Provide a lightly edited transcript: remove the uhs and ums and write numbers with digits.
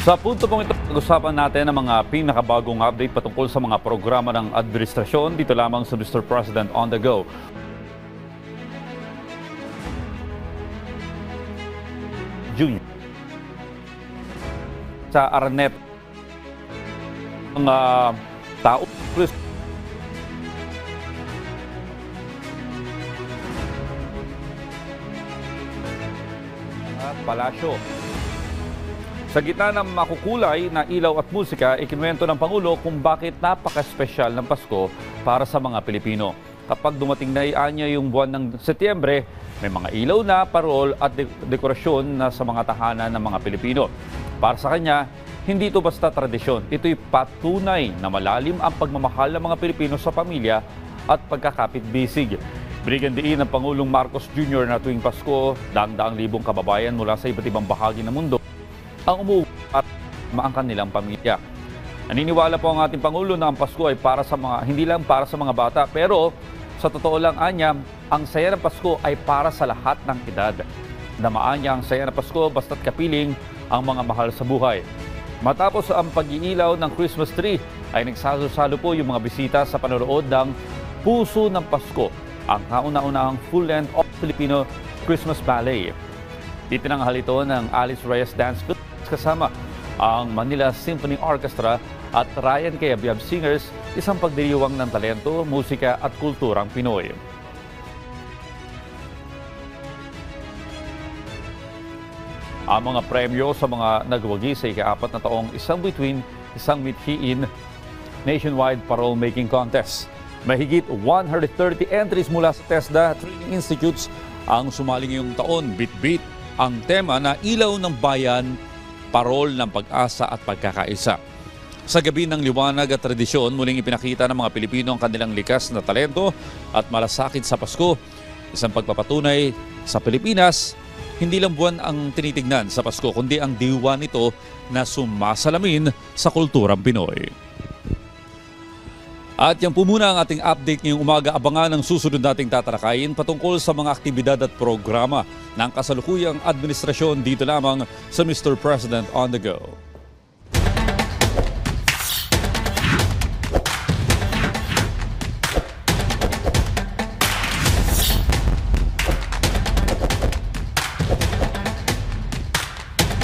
Sa punto pong ito, pag-usapan natin ang mga pinakabagong update patungkol sa mga programa ng administrasyon dito lamang sa Mr. President on the Go. Junior. Sa Aranet, mga tao at palasyo. Sa gitna ng makukulay na ilaw at musika, ikinuwento ng Pangulo kung bakit napaka-espesyal ng Pasko para sa mga Pilipino. Kapag dumating na ianya yung buwan ng Setyembre, may mga ilaw na, parol at dekorasyon na sa mga tahanan ng mga Pilipino. Para sa kanya, hindi ito basta tradisyon. Ito'y patunay na malalim ang pagmamahal ng mga Pilipino sa pamilya at pagkakapit-bisig. Binigyan diin ng Pangulong Marcos Jr. na tuwing Pasko, daang-daang libong kababayan mula sa iba't ibang bahagi ng mundo ang umuwi at ang kanilang pamilya. Naniniwala po ang ating Pangulo na ang Pasko ay para sa hindi lang para sa mga bata, pero sa totoo lang anya, ang saya ng Pasko ay para sa lahat ng edad. Damaan niya ang saya ng Pasko basta't kapiling ang mga mahal sa buhay. Matapos ang pag-iilaw ng Christmas tree, ay nagsalo-salo po yung mga bisita sa panonood ng Puso ng Pasko, ang kauna-unahang full-length of Filipino Christmas ballet. Itinanghal ito ng Alice Reyes Dance Club kasama ang Manila Symphony Orchestra at Ryan K. Abiab Singers, isang pagdiriwang ng talento, musika at kulturang Pinoy. Ang mga premyo sa mga nagwagi sa ika-4 na taong Isang Bituin, Isang Mithiin Nationwide Parole Making Contest. Mahigit 130 entries mula sa TESDA Training Institutes ang sumali ngayong taon. Bit-bit ang tema na Ilaw ng Bayan, Parol ng Pag-asa at Pagkakaisa. Sa gabi ng liwanag at tradisyon, muling ipinakita ng mga Pilipino ang kanilang likas na talento at malasakit sa Pasko. Isang pagpapatunay sa Pilipinas, hindi lang buwan ang tinitignan sa Pasko, kundi ang diwa nito na sumasalamin sa kulturang Pinoy. At yan po muna ang ating update ngayong umaga. Abangan ang susunod nating tatalakayin patungkol sa mga aktibidad at programa ng kasalukuyang administrasyon dito lamang sa Mr. President on the Go.